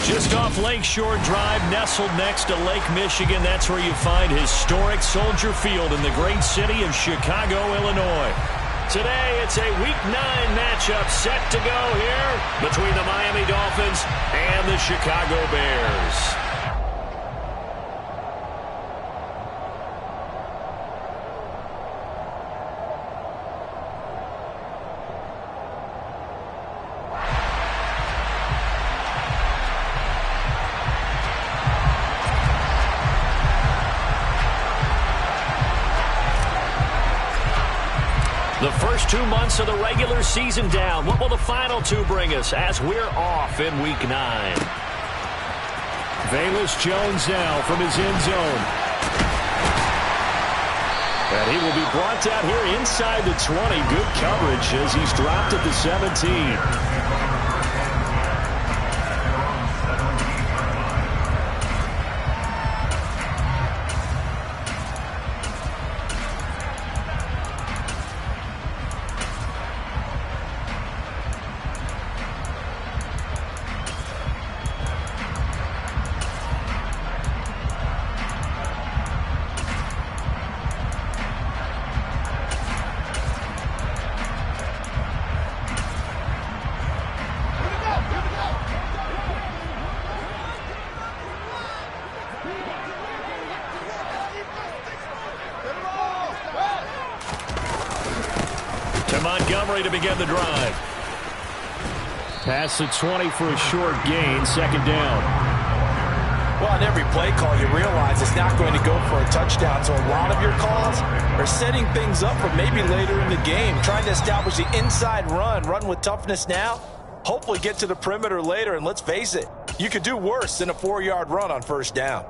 Just off Lakeshore Drive, nestled next to Lake Michigan, that's where you find historic Soldier Field in the great city of Chicago, Illinois. Today, it's a Week 9 matchup set to go here between the Miami Dolphins and the Chicago Bears. The first 2 months of the regular season down. What will the final 2 bring us as we're off in Week 9? Velus Jones now from his end zone. And he will be brought down here inside the 20. Good coverage as he's dropped at the 17. Montgomery to begin the drive. Past the 20 for a short gain, second down. Well, on every play call, you realize it's not going to go for a touchdown, so a lot of your calls are setting things up for maybe later in the game, trying to establish the inside run with toughness now, hopefully get to the perimeter later, and let's face it, you could do worse than a 4-yard run on first down.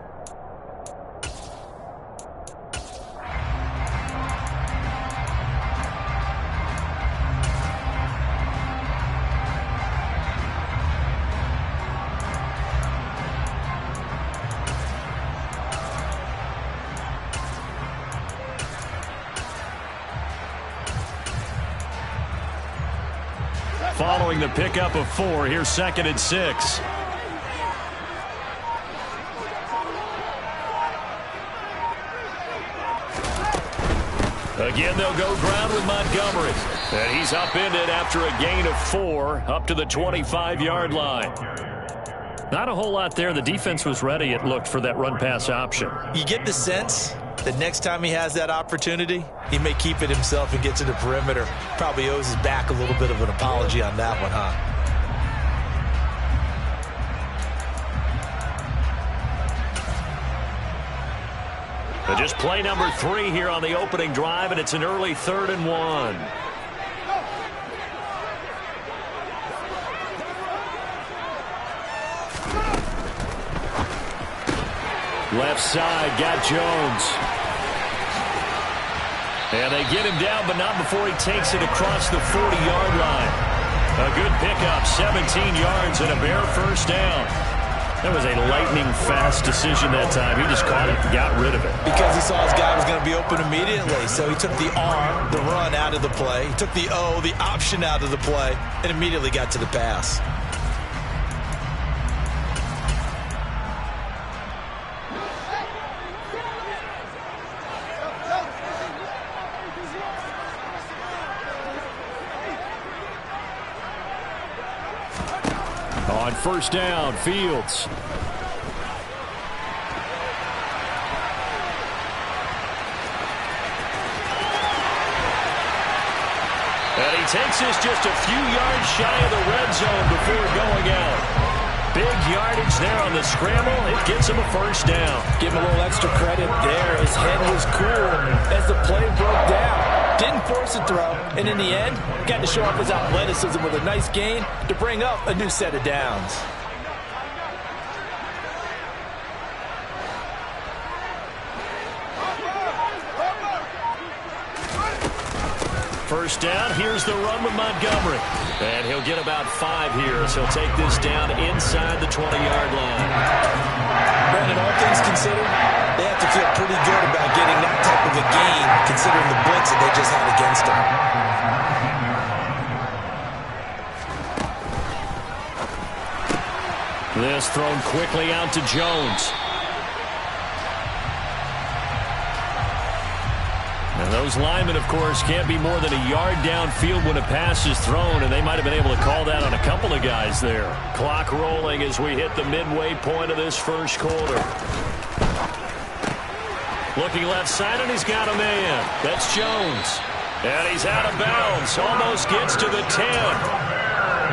Following the pickup of 4, here's 2nd and 6. Again, they'll go ground with Montgomery. And he's upended after a gain of 4 up to the 25-yard line. Not a whole lot there. The defense was ready, it looked, for that run-pass option. You get the sense that next time he has that opportunity, he may keep it himself and get to the perimeter. Probably owes his back a little bit of an apology on that one, huh? Just play number 3 here on the opening drive, and it's an early 3rd and 1. Left side, got Jones. And they get him down, but not before he takes it across the 40-yard line. A good pickup, 17 yards and a Bear first down. That was a lightning-fast decision that time. He just caught it and got rid of it. Because he saw his guy was going to be open immediately. So he took the R, the run, out of the play. He took the O, the option, out of the play, and immediately got to the pass. On first down, Fields. And he takes this just a few yards shy of the red zone before going out. Big yardage there on the scramble. It gets him a first down. Give him a little extra credit there. His head was cool as the play broke down. Didn't force a throw, and in the end, got to show off his athleticism with a nice gain to bring up a new set of downs. First down, here's the run with Montgomery. And he'll get about 5 here as he'll take this down inside the 20-yard line. Brandon, all things considered, they have to feel pretty good about getting that type of a gain, considering the blitz that they just had against them. This thrown quickly out to Jones. And those linemen, of course, can't be more than a yard downfield when a pass is thrown, and they might have been able to call that on a couple of guys there. Clock rolling as we hit the midway point of this first quarter. Looking left side, and he's got a man. That's Jones. And he's out of bounds. Almost gets to the 10.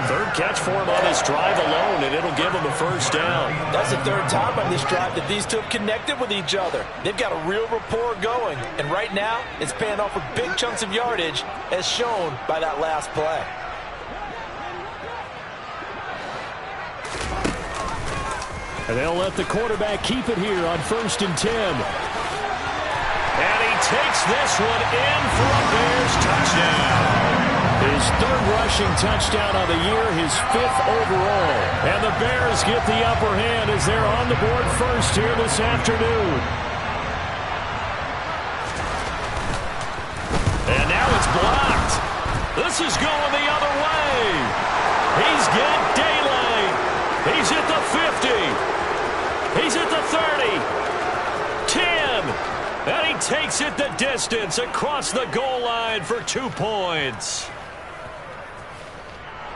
Third catch for him on this drive alone, and it'll give him a first down. That's the third time on this drive that these two have connected with each other. They've got a real rapport going, and right now it's paying off with big chunks of yardage as shown by that last play. And they'll let the quarterback keep it here on 1st and 10. And he takes this one in for a Bears touchdown. His third rushing touchdown of the year, his 5th overall. And the Bears get the upper hand as they're on the board first here this afternoon. And now it's blocked. This is going the other way. He's got daylight. He's at the 50. He's at the 30. 10. And he takes it the distance across the goal line for 2 points.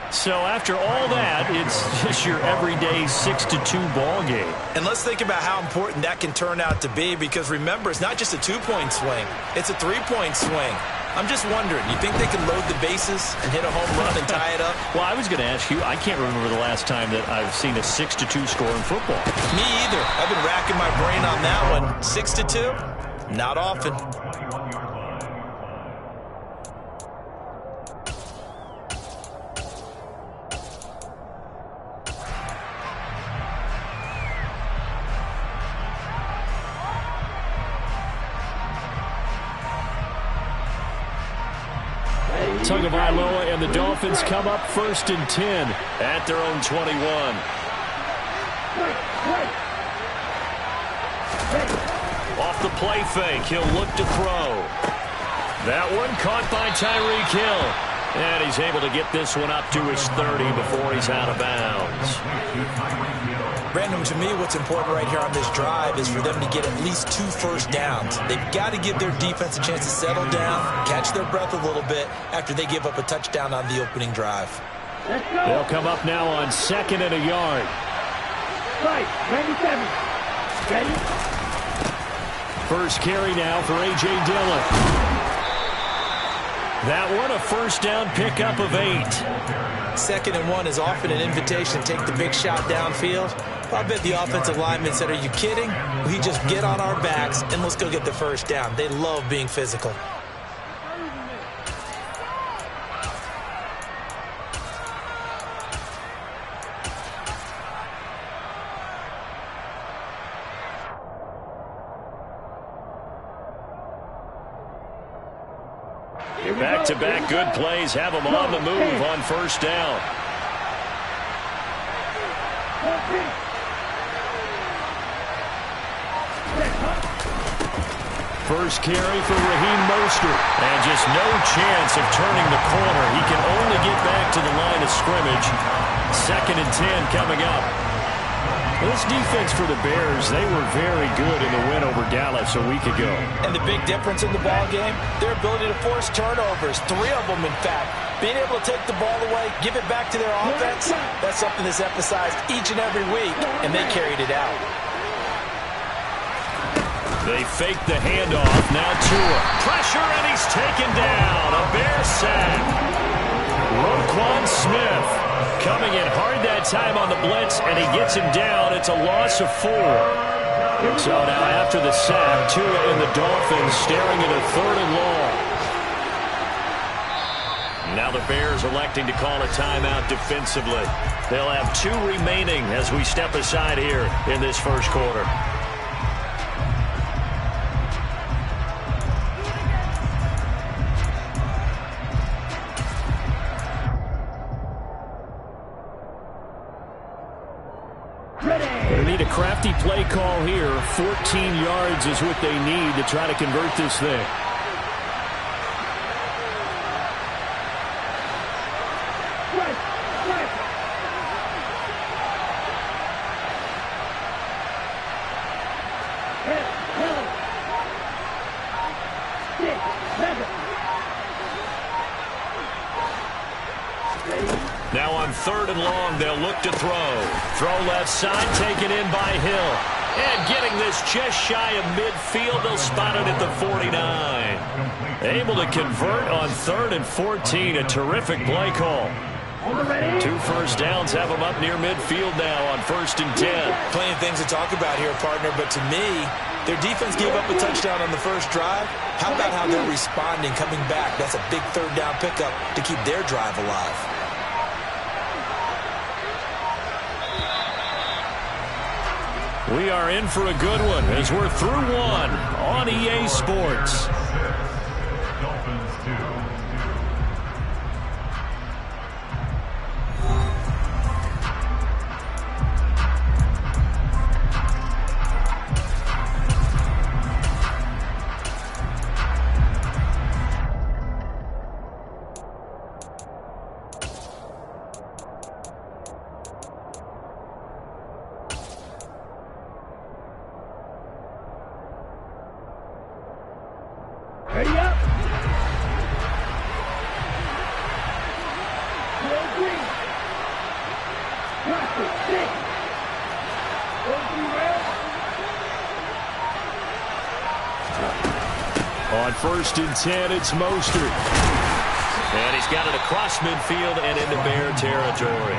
So after all that, it's just your everyday 6-2 ball game. And let's think about how important that can turn out to be, because remember, it's not just a 2-point swing. It's a 3-point swing. I'm just wondering, you think they can load the bases and hit a home run and tie it up? Well, I was going to ask you, I can't remember the last time that I've seen a 6-2 score in football. Me either. I've been racking my brain on that one. 6-2? Not often. Tagovailoa and the Dolphins come up 1st and 10 at their own 21. Off the play fake, he'll look to throw. That one caught by Tyreek Hill. And he's able to get this one up to his 30 before he's out of bounds. Brandon, to me, what's important right here on this drive is for them to get at least 2 first downs. They've got to give their defense a chance to settle down, catch their breath a little bit after they give up a touchdown on the opening drive. They'll come up now on 2nd and a yard. Right, 97. Ready? First carry now for A.J. Dillon. That one, a first down pickup of 8. 2nd and 1 is often an invitation to take the big shot downfield. I bet the offensive lineman said, are you kidding? We just get on our backs and let's go get the first down. They love being physical. Back-to-back good plays have them on the move on first down. First carry for Raheem Mostert. And just no chance of turning the corner. He can only get back to the line of scrimmage. 2nd and 10 coming up. This defense for the Bears, they were very good in the win over Dallas a week ago. And the big difference in the ball game, their ability to force turnovers, 3 of them in fact. Being able to take the ball away, give it back to their offense, that's something that's emphasized each and every week, and they carried it out. They fake the handoff, now Tua. Pressure, and he's taken down. A Bear sack. Roquan Smith coming in hard that time on the blitz, and he gets him down. It's a loss of 4. So now after the sack, Tua and the Dolphins staring at a 3rd and long. Now the Bears electing to call a timeout defensively. They'll have 2 remaining as we step aside here in this first quarter. Crafty play call here. 14 yards is what they need to try to convert this thing. 6, 7. Now on 3rd and long, they'll look to throw. Throw left side, taken in by Hill. And getting this just shy of midfield, they'll spot it at the 49. Able to convert on 3rd and 14. A terrific play call. 2 first downs have them up near midfield now on 1st and 10. Plenty of things to talk about here, partner, but to me, their defense gave up a touchdown on the first drive. How about how they're responding, coming back? That's a big 3rd down pickup to keep their drive alive. We are in for a good one as we're through one on EA Sports. Ready up. Roll 3. Drop it. 6. Roll 3 rail. On 1st and 10, it's Mostert. And he's got it across midfield and into Bear territory.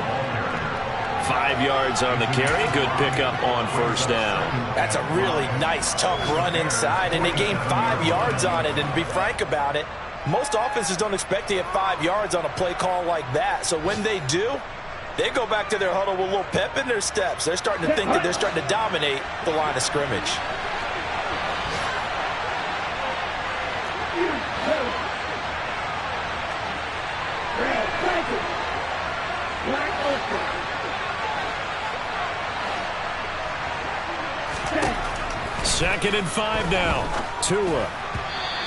5 yards on the carry. Good pickup on 1st down. That's a really nice, tough run inside, and they gained 5 yards on it. And to be frank about it, most offenses don't expect to get 5 yards on a play call like that. So when they do, they go back to their huddle with a little pep in their steps. They're starting to think that they're starting to dominate the line of scrimmage. Second and 5 now. Tua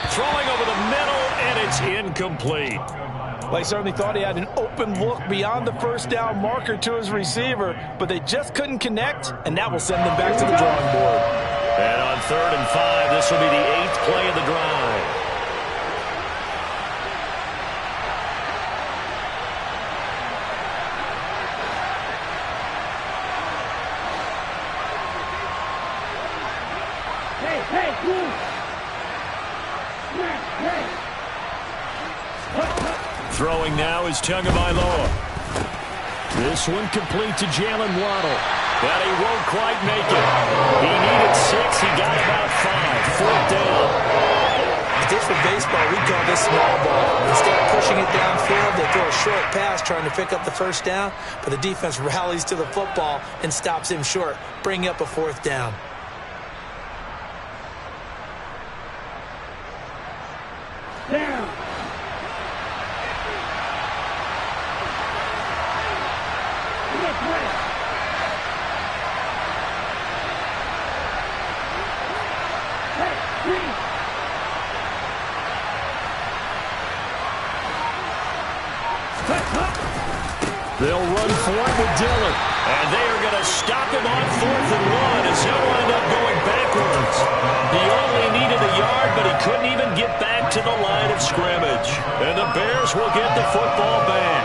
throwing over the middle, and it's incomplete. Well, he certainly thought he had an open look beyond the 1st down marker to his receiver, but they just couldn't connect, and that will send them back to the drawing board. And on 3rd and 5, this will be the 8th play of the drive. Throwing now is Tagovailoa. This one complete to Jalen Waddle. But he won't quite make it. He needed 6. He got about 5. 4th down. Just for baseball, we call this small ball. Instead of pushing it downfield, they throw a short pass trying to pick up the 1st down, but the defense rallies to the football and stops him short, bringing up a 4th down. Down. They'll run for it with Dillon. And they are going to stop him on 4th and 1 as he'll wind up going backwards. He only needed a yard, but he couldn't even get back to the line of scrimmage. And the Bears will get the football back.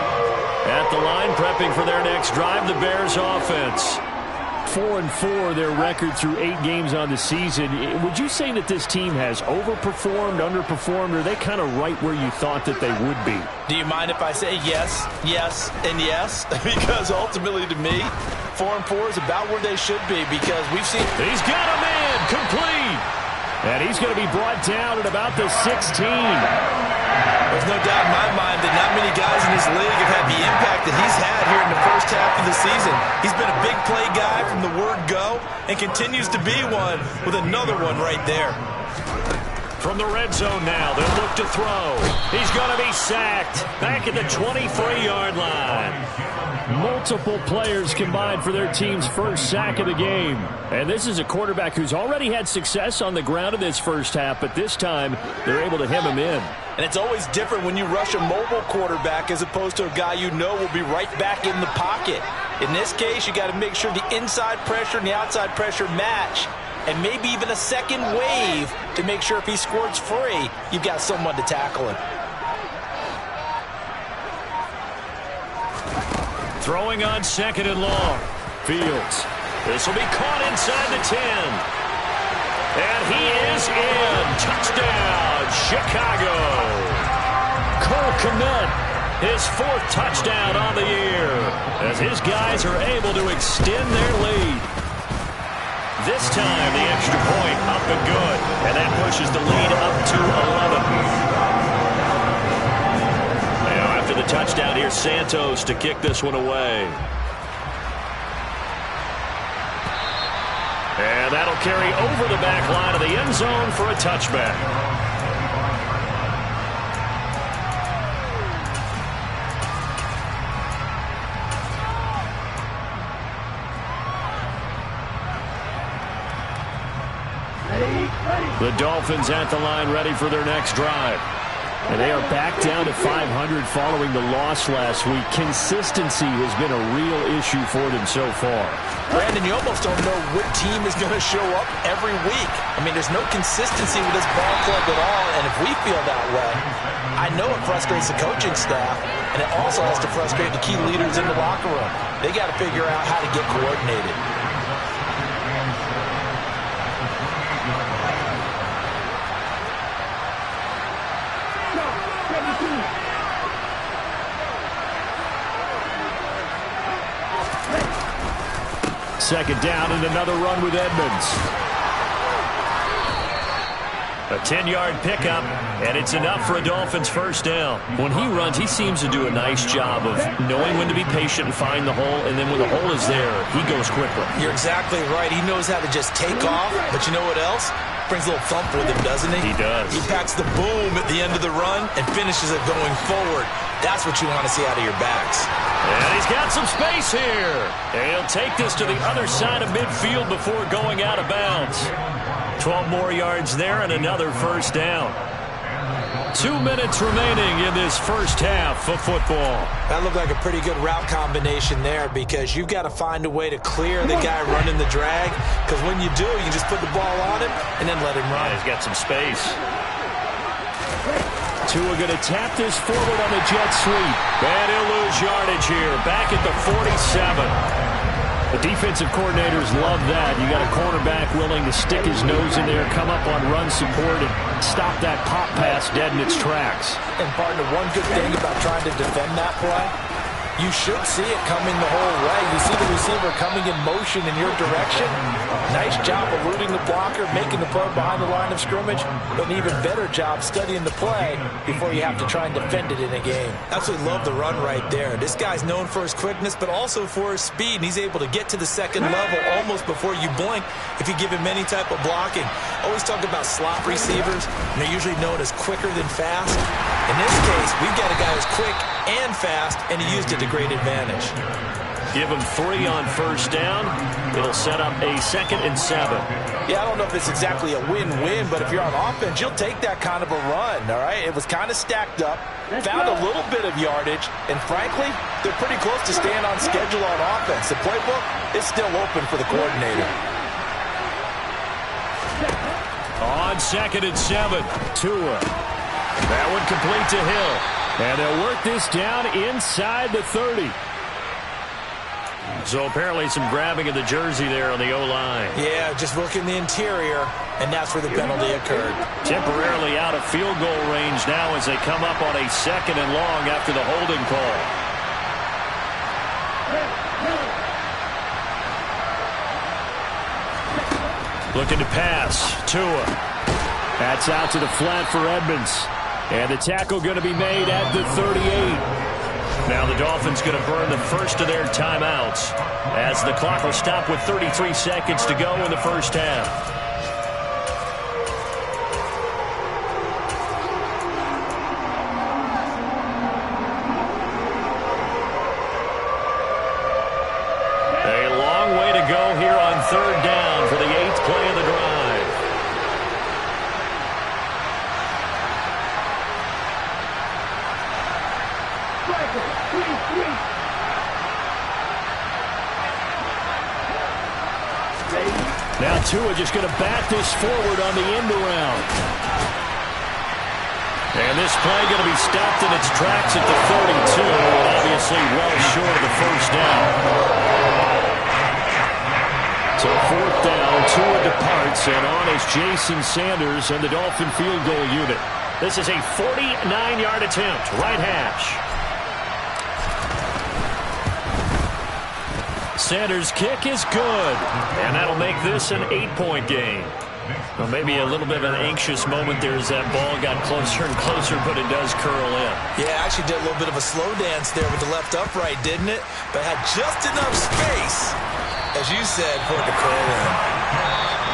At the line, prepping for their next drive, the Bears offense. 4-4, their record through 8 games on the season. Would you say that this team has overperformed, underperformed, or are they kind of right where you thought that they would be? Do you mind if I say yes, yes, and yes? Because ultimately to me, 4-4 is about where they should be because we've seen... He's got a man complete. And he's going to be brought down at about the 16. There's no doubt in my mind that not many guys in this league have had the impact that he's had here in the first half of the season. He's been a big play guy from the word go and continues to be one with another one right there. From the red zone now, they'll look to throw. He's going to be sacked back at the 23-yard line. Multiple players combined for their team's first sack of the game. And this is a quarterback who's already had success on the ground in this first half, but this time they're able to hem him in. And it's always different when you rush a mobile quarterback as opposed to a guy you know will be right back in the pocket. In this case, you got to make sure the inside pressure and the outside pressure match. and maybe even a second wave to make sure if he squirts free, you've got someone to tackle him. Throwing on 2nd and long. Fields. This will be caught inside the 10. And he is in. Touchdown, Chicago. Cole Kmet, his 4th touchdown on the year, as his guys are able to extend their lead. This time, the extra point up and good, and that pushes the lead up to 11. Now, after the touchdown, here's Santos to kick this one away. And that'll carry over the back line of the end zone for a touchback. The Dolphins at the line ready for their next drive. And they are back down to 500 following the loss last week. Consistency has been a real issue for them so far. Brandon, you almost don't know what team is going to show up every week. I mean, there's no consistency with this ball club at all, and if we feel that way, I know it frustrates the coaching staff, and it also has to frustrate the key leaders in the locker room. They got to figure out how to get coordinated. Second down and another run with Edmonds. A 10-yard pickup, and it's enough for a Dolphins first down. When he runs, he seems to do a nice job of knowing when to be patient and find the hole, and then when the hole is there, he goes quickly. You're exactly right. He knows how to just take off, but you know what else? Brings a little thump with him, doesn't he? He does. He packs the boom at the end of the run and finishes it going forward. That's what you want to see out of your backs. And he's got some space here. And he'll take this to the other side of midfield before going out of bounds. 12 more yards there and another first down. 2 minutes remaining in this first half of football. That looked like a pretty good route combination there, because you've got to find a way to clear the guy running the drag, because when you do, you just put the ball on him and then let him run. Yeah, he's got some space. Tua going to tap this forward on the jet sweep. And he'll lose yardage here, back at the 47. The defensive coordinators love that. You got a cornerback willing to stick his nose in there, come up on run support, and stop that pop pass dead in its tracks. And partner, one good thing about trying to defend that play, you should see it coming the whole way. You see the receiver coming in motion in your direction. Nice job eluding the blocker, making the play behind the line of scrimmage, but an even better job studying the play before you have to try and defend it in a game. Absolutely love the run right there. This guy's known for his quickness, but also for his speed, and he's able to get to the second level almost before you blink if you give him any type of blocking. Always talk about slot receivers, and they're usually known as quicker than fast. In this case, we've got a guy who's quick and fast, and he used it to great advantage. Give him 3 on first down. It'll set up a 2nd and 7. Yeah, I don't know if it's exactly a win-win, but if you're on offense, you'll take that kind of a run, all right? It was kind of stacked up, found a little bit of yardage, and frankly, they're pretty close to staying on schedule on offense. The playbook is still open for the coordinator. On 2nd and 7, Tua. That one complete to Hill. And they'll work this down inside the 30. So apparently some grabbing of the jersey there on the O-line. Yeah, just looking the interior, and that's where the penalty occurred. Temporarily out of field goal range now as they come up on a 2nd and long after the holding call. Looking to pass. Tua. That's out to the flat for Edmonds. And the tackle going to be made at the 38. Now the Dolphins going to burn the first of their timeouts as the clock will stop with 33 seconds to go in the first half. A long way to go here on 3rd down for the 8th play of the drive. Now Tua just going to bat this forward on the end around. And this play going to be stopped in its tracks at the 32, and obviously well short of the first down. So fourth down, Tua departs, and on is Jason Sanders and the Dolphin field goal unit. This is a 49-yard attempt, right hash. Sanders' kick is good, and that'll make this an 8-point game. Well, maybe a little bit of an anxious moment there as that ball got closer and closer, but it does curl in. Yeah, actually did a little bit of a slow dance there with the left upright, didn't it? But had just enough space, as you said, for it to curl in.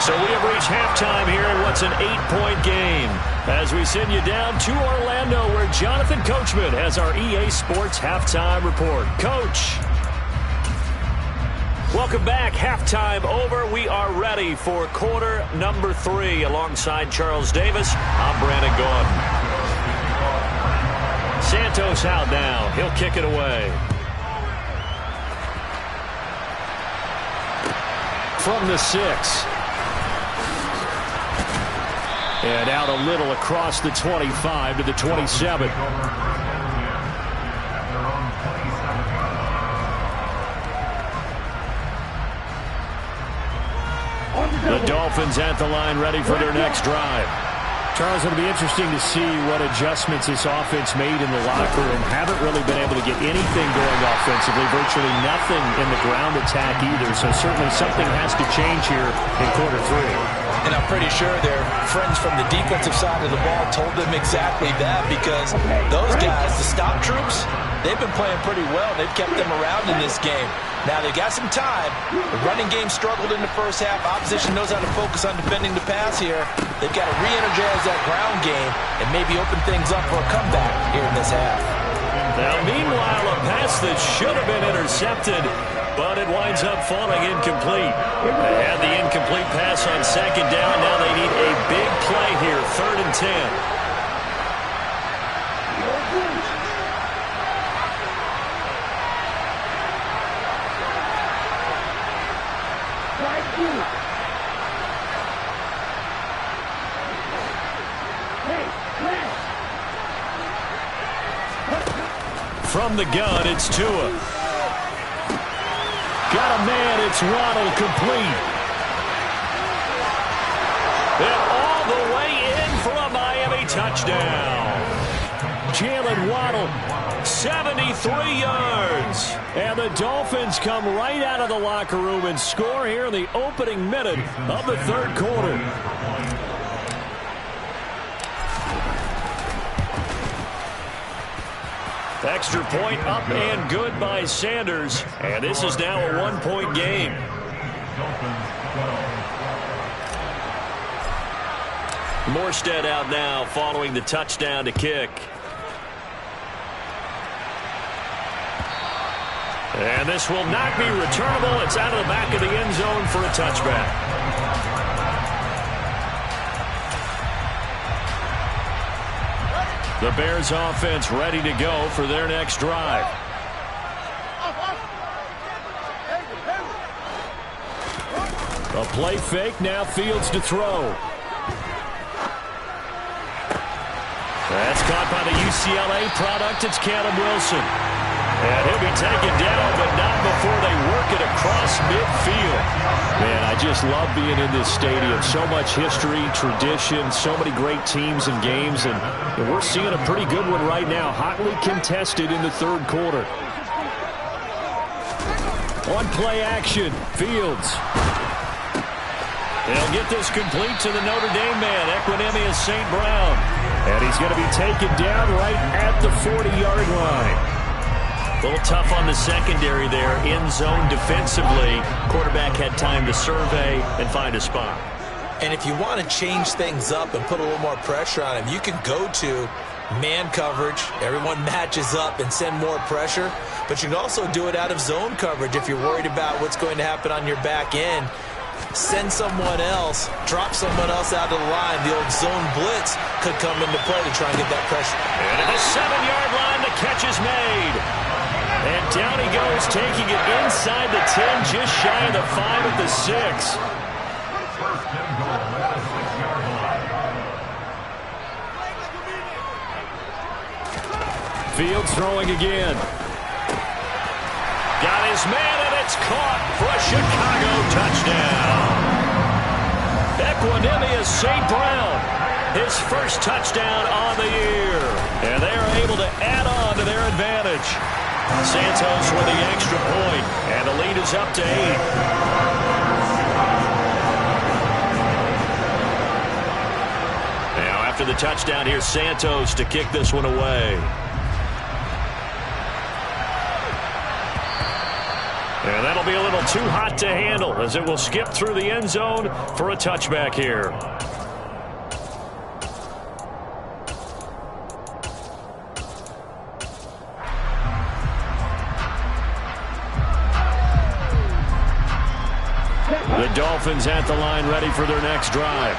So we have reached halftime here in what's an 8-point game. As we send you down to Orlando, where Jonathan Coachman has our EA Sports Halftime Report. Coach. Welcome back. Halftime over. We are ready for quarter number 3. Alongside Charles Davis, I'm Brandon Gaudin. Santos out now. He'll kick it away. From the 6. And out a little across the 25 to the 27. The Dolphins at the line, ready for their next drive. Charles, it'll be interesting to see what adjustments this offense made in the locker room. Haven't really been able to get anything going offensively, virtually nothing in the ground attack either. So certainly something has to change here in quarter 3. And I'm pretty sure their friends from the defensive side of the ball told them exactly that, because those guys, the stop troops, they've been playing pretty well. They've kept them around in this game. Now they've got some time. The running game struggled in the first half. Opposition knows how to focus on defending the pass here. They've got to re-energize that ground game and maybe open things up for a comeback here in this half. Now, meanwhile, a pass that should have been intercepted, but it winds up falling incomplete. They had the incomplete pass on second down. Now they need a big play here, 3rd and 10. From the gun, it's Tua. Got a man, it's Waddle, complete. And all the way in for a Miami touchdown. Jalen Waddle, 73 yards. And the Dolphins come right out of the locker room and score here in the opening minute of the 3rd quarter. Extra point up and good by Sanders. And this is now a 1-point game. Morstead out now following the touchdown to kick. And this will not be returnable. It's out of the back of the end zone for a touchback. The Bears offense ready to go for their next drive. A play fake, now Fields to throw. That's caught by the UCLA product. It's Caleb Wilson. And he'll be taken down, but not before they work it across midfield. Man, I just love being in this stadium. So much history, tradition, so many great teams and games, and we're seeing a pretty good one right now. Hotly contested in the 3rd quarter. On play action, Fields. They'll get this complete to the Notre Dame man, Equinemius St. Brown. And he's going to be taken down right at the 40-yard line. A little tough on the secondary there, in zone defensively. Quarterback had time to survey and find a spot. And if you want to change things up and put a little more pressure on him, you can go to man coverage. Everyone matches up and send more pressure. But you can also do it out of zone coverage if you're worried about what's going to happen on your back end. Send someone else, drop someone else out of the line. The old zone blitz could come into play to try and get that pressure. And at the 7-yard line, the catch is made. And down he goes, taking it inside the 10, just shy of the 5 at the 6. First and goal at the 6-yard line. Fields throwing again. Got his man, and it's caught for a Chicago touchdown. Equanimous St. Brown, his first touchdown on the year. And they are able to add on to their advantage. Santos with the extra point, and the lead is up to 8. Now after the touchdown, here's Santos to kick this one away. And that'll be a little too hot to handle as it will skip through the end zone for a touchback here. The Dolphins at the line ready for their next drive.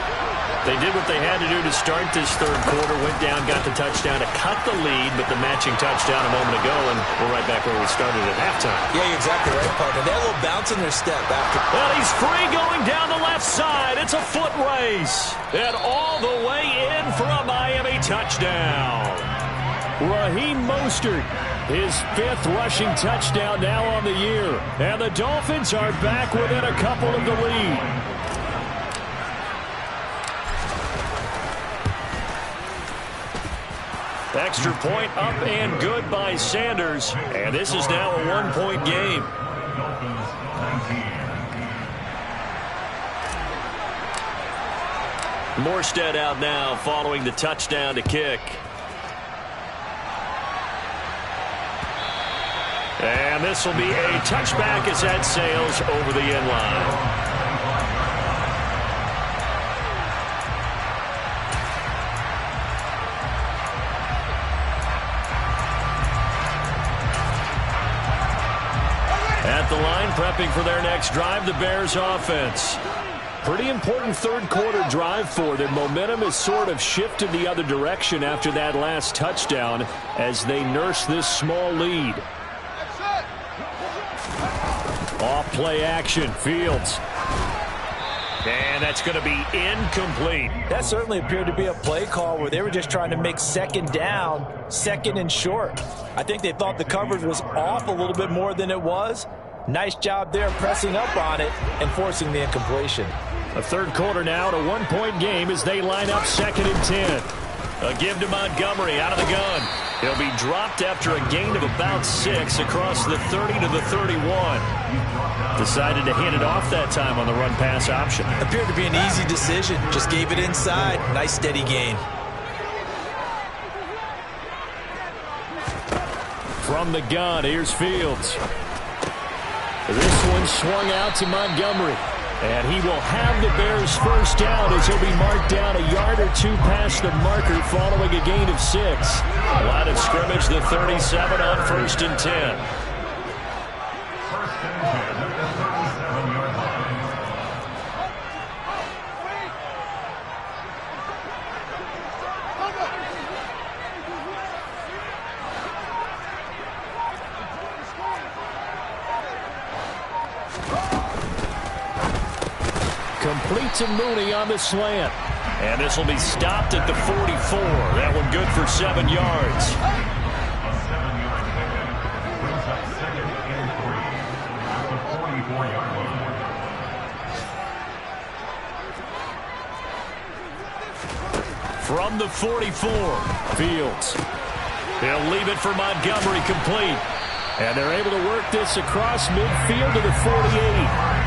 They did what they had to do to start this third quarter, went down, got the touchdown to cut the lead, but the matching touchdown a moment ago, and we're right back where we started at halftime. Yeah, you're exactly right, partner. They had a little bounce in their step after. Well, he's free going down the left side. It's a foot race. And all the way in for a Miami touchdown. Raheem Mostert, his 5th rushing touchdown now on the year. And the Dolphins are back within a couple of the lead. Extra point up and good by Sanders. And this is now a 1-point game. Morstead out now following the touchdown to kick. And this will be a touchback as that sails over the end line. At the line, prepping for their next drive, the Bears offense. Pretty important third quarter drive for them. Momentum has sort of shifted the other direction after that last touchdown as they nurse this small lead. Off play action, Fields. And that's going to be incomplete. That certainly appeared to be a play call where they were just trying to make second down, second and short. I think they thought the coverage was off a little bit more than it was. Nice job there pressing up on it and forcing the incompletion. A third quarter now, to 1-point game as they line up 2nd and 10. A give to Montgomery out of the gun. He'll be dropped after a gain of about 6 across the 30 to the 31. Decided to hand it off that time on the run-pass option. Appeared to be an easy decision. Just gave it inside. Nice steady gain. From the gun, here's Fields. This one swung out to Montgomery. And he will have the Bears first down as he'll be marked down a yard or 2 past the marker following a gain of 6. Line of scrimmage, the 37 on 1st and 10. First and 10 at the 37-yard line. Complete to Mooney on the slant. And this will be stopped at the 44. That one good for 7 yards. A 7-yard pickup brings up 2nd and 3 at the 44-yard line. From the 44, Fields. He'll leave it for Montgomery, complete. And they're able to work this across midfield to the 48.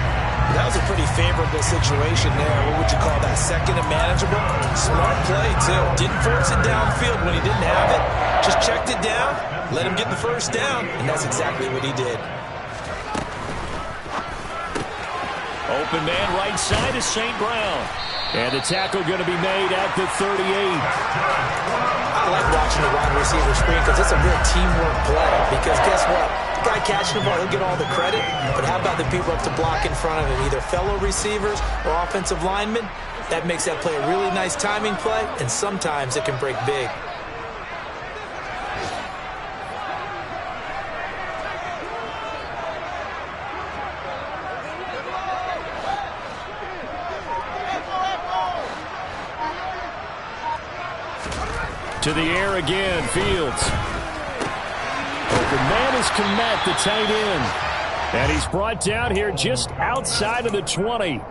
That was a pretty favorable situation there. What would you call that? Second and manageable? Smart play, too. Didn't force it downfield when he didn't have it. Just checked it down, let him get the first down, and that's exactly what he did. Open man right side is St. Brown. And the tackle going to be made at the 38. I like watching the wide receiver screen because it's a real teamwork play. Because guess what? The guy catching the ball, he'll get all the credit. But how about the people up to block in front of him? Either fellow receivers or offensive linemen. That makes that play a really nice timing play. And sometimes it can break big. To the air again, Fields. Open man is Kmet, the tight end. And he's brought down here just outside of the 20.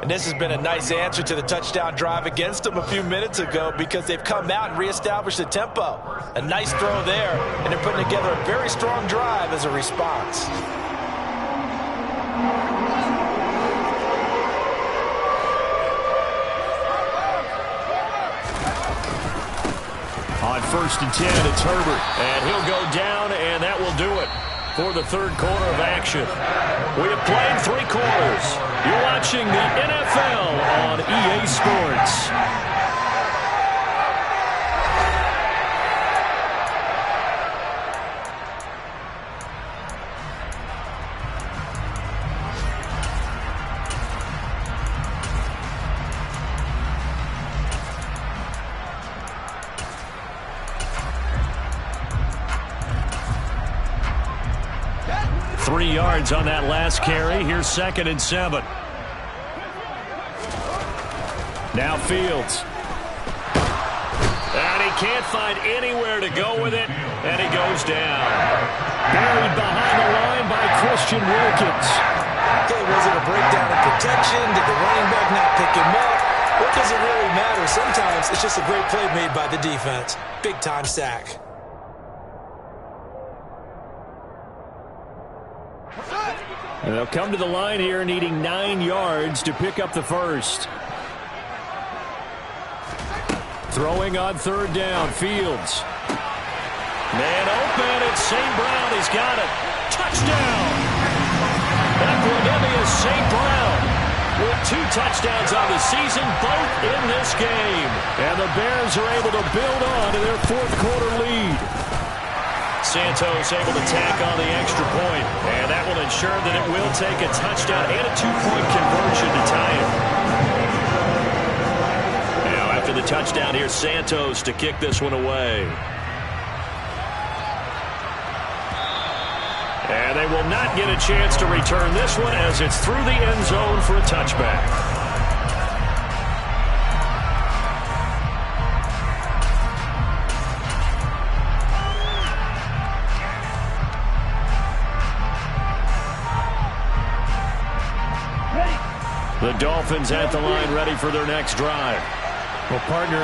And this has been a nice answer to the touchdown drive against them a few minutes ago because they've come out and reestablished the tempo. A nice throw there, and they're putting together a very strong drive as a response. On 1st and 10, it's Herbert. And he'll go down, and that will do it for the third quarter of action. We have played 3 quarters. You're watching the NFL on EA Sports. Yards on that last carry. Here's 2nd and 7. Now Fields. And he can't find anywhere to go with it, and he goes down. Buried behind the line by Christian Wilkins. Okay, was it a breakdown in protection? Did the running back not pick him up? What does it really matter? Sometimes it's just a great play made by the defense. Big-time sack. And they'll come to the line here needing 9 yards to pick up the first. Throwing on 3rd down, Fields. Man open, it's St. Brown. He's got it. Touchdown! Equanimous St. Brown with 2 touchdowns on the season, both in this game. And the Bears are able to build on to their 4th quarter lead. Santos able to tack on the extra point, and that will ensure that it will take a touchdown and a 2-point conversion to tie it. Now after the touchdown, here's Santos to kick this one away. And they will not get a chance to return this one as it's through the end zone for a touchback. The Dolphins at the line ready for their next drive. Well, partner,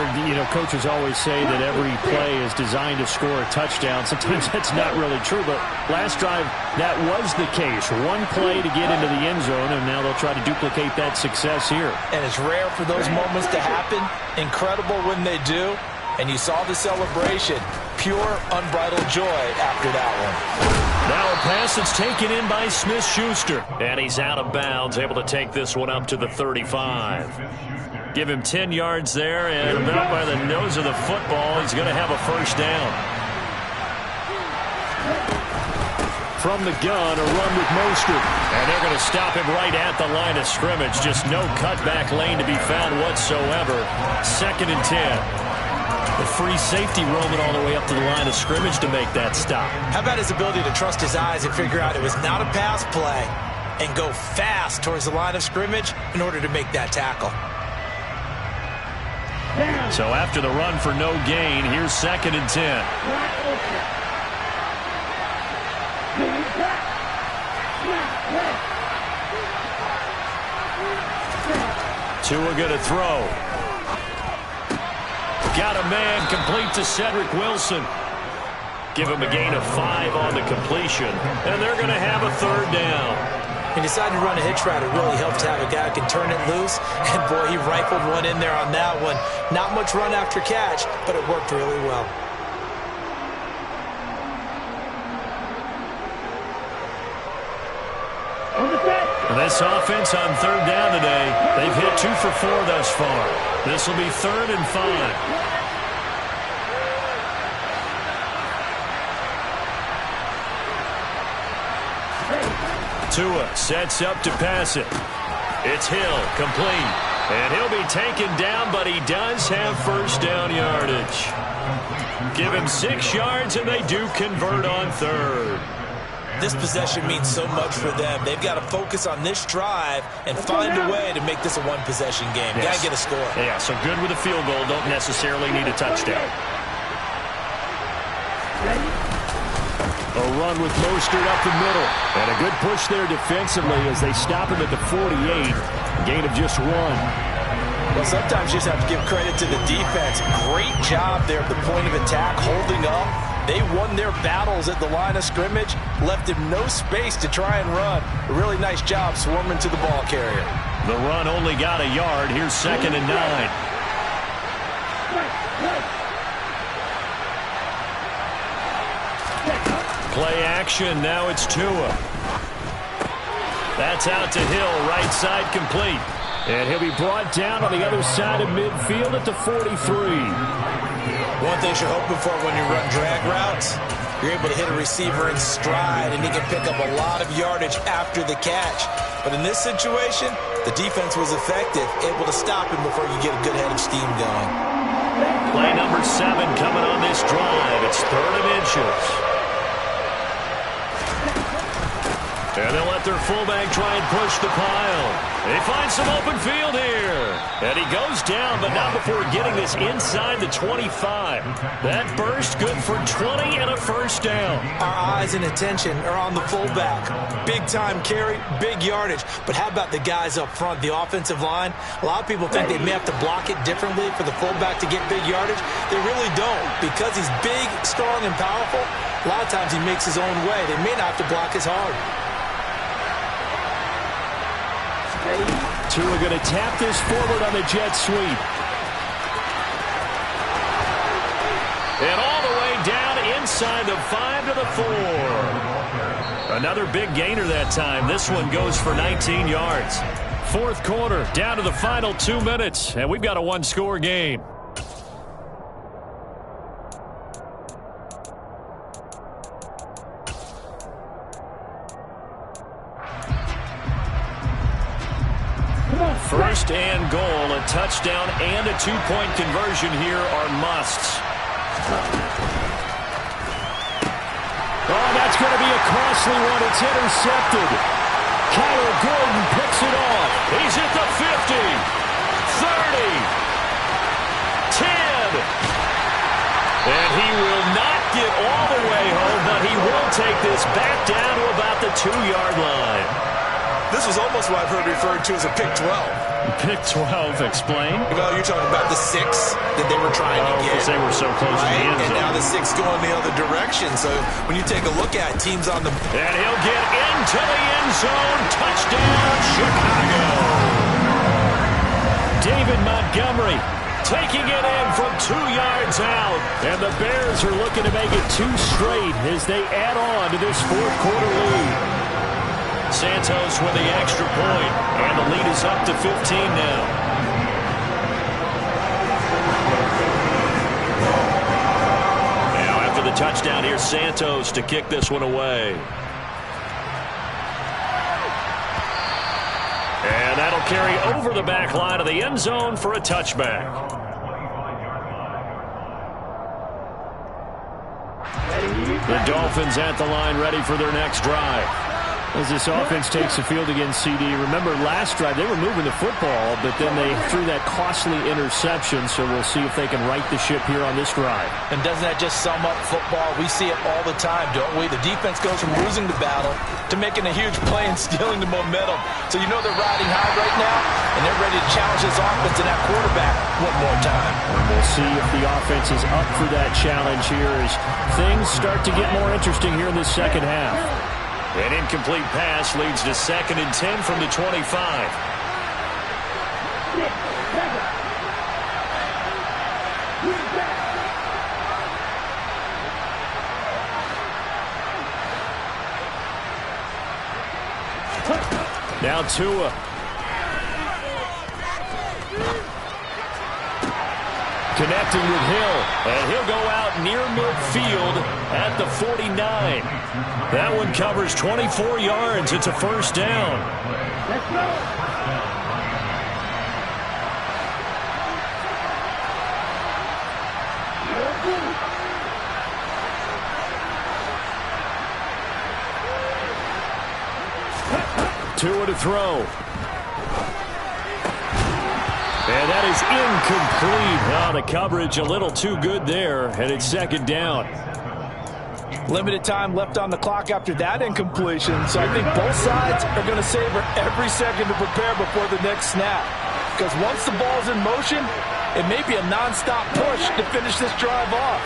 coaches always say that every play is designed to score a touchdown. Sometimes that's not really true, but last drive, that was the case. 1 play to get into the end zone, and now they'll try to duplicate that success here. And it's rare for those moments to happen. Incredible when they do. And you saw the celebration. Pure, unbridled joy after that one. Now a pass that's taken in by Smith-Schuster. And he's out of bounds, able to take this one up to the 35. Give him 10 yards there, and about by the nose of the football, he's going to have a first down. From the gun, a run with Mostert. And they're going to stop him right at the line of scrimmage. Just no cutback lane to be found whatsoever. 2nd and 10. The free safety roaming all the way up to the line of scrimmage to make that stop. How about his ability to trust his eyes and figure out it was not a pass play and go fast towards the line of scrimmage in order to make that tackle. So after the run for no gain, here's 2nd and 10. Tua going to throw. Got a man complete to Cedric Wilson. Give him a gain of 5 on the completion. And they're going to have a 3rd down. He decided to run a hitch route. It really helps to have a guy who can turn it loose. And, boy, he rifled one in there on that one. Not much run after catch, but it worked really well. This offense on 3rd down today, they've hit 2 for 4 thus far. This will be 3rd and 5. Tua sets up to pass it. It's Hill, complete. And he'll be taken down, but he does have first down yardage. Give him 6 yards, and they do convert on 3rd. This possession means so much for them. They've got to focus on this drive and find a way to make this a one-possession game. Yes. Got to get a score. Yeah, so good with a field goal. Don't necessarily need a touchdown. A run with Mostert up the middle. And a good push there defensively as they stop him at the 48. Gain of just 1. Well, sometimes you just have to give credit to the defense. Great job there at the point of attack, holding up. They won their battles at the line of scrimmage, left him no space to try and run. A really nice job swarming to the ball carrier. The run only got a yard. Here's 2nd and 9. Play action. Now it's Tua. That's out to Hill. Right side complete. And he'll be brought down on the other side of midfield at the 43. One thing you're hoping for when you run drag routes, you're able to hit a receiver in stride, and he can pick up a lot of yardage after the catch. But in this situation, the defense was effective, able to stop him before you get a good head of steam going. Play number 7 coming on this drive. It's 3rd and inches. And they'll let their fullback try and push the pile. They find some open field here. And he goes down, but not before getting this inside the 25. That burst good for 20 and a first down. Our eyes and attention are on the fullback. Big time carry, big yardage. But how about the guys up front, the offensive line? A lot of people think they may have to block it differently for the fullback to get big yardage. They really don't. Because he's big, strong, and powerful, a lot of times he makes his own way. They may not have to block as hard. Tua going to tap this forward on the jet sweep. And all the way down inside the 5 to the 4. Another big gainer that time. This one goes for 19 yards. 4th quarter, down to the final 2 minutes. And we've got a one-score game. First and goal, a touchdown and a 2-point conversion here are musts. Oh, that's going to be a costly one. It's intercepted. Kyler Gordon picks it off. He's at the 50, 30, 10. And he will not get all the way home, but he will take this back down to about the 2-yard line. This was almost what I've heard referred to as a pick 12. Pick 12, explain. Well, you're talking about the 6 that they were trying to get. Because they were so close to the end zone. And now the 6 going the other direction. So when you take a look at teams on the... And he'll get into the end zone. Touchdown, Chicago. David Montgomery taking it in from 2 yards out. And the Bears are looking to make it 2 straight as they add on to this 4th quarter lead. Santos with the extra point, and the lead is up to 15 now. Now after the touchdown, here's Santos to kick this one away. And that'll carry over the back line of the end zone for a touchback. The Dolphins at the line ready for their next drive. As this offense takes the field against CD, remember last drive they were moving the football, but then they threw that costly interception, so we'll see if they can right the ship here on this drive. And doesn't that just sum up football? We see it all the time, don't we? The defense goes from losing the battle to making a huge play and stealing the momentum. So you know they're riding high right now, and they're ready to challenge this offense and that quarterback one more time. And we'll see if the offense is up for that challenge here as things start to get more interesting here in this second half. An incomplete pass leads to 2nd and 10 from the 25. Now Tua. Connecting with Hill, and he'll go out near midfield at the 49. That one covers 24 yards. It's a first down. Let's go. Tua to throw. And that is incomplete. Oh, the coverage a little too good there, and it's second down. Limited time left on the clock after that incompletion, so I think both sides are going to savor every second to prepare before the next snap. Because once the ball's in motion, it may be a non-stop push to finish this drive off.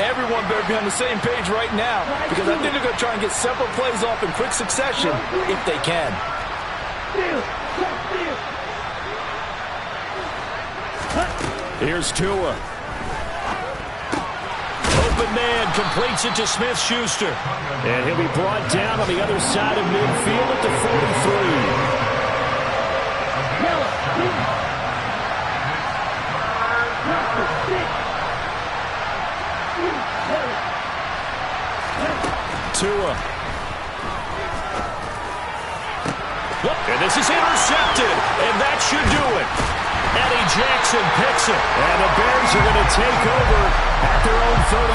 Everyone better be on the same page right now, because I think they're going to try and get several plays off in quick succession if they can. Here's Tua. Open man completes it to Smith-Schuster. And he'll be brought down on the other side of midfield at the 43. Tua. And this is intercepted, and that should do it. Eddie Jackson picks it, and the Bears are going to take over at their own 30-yard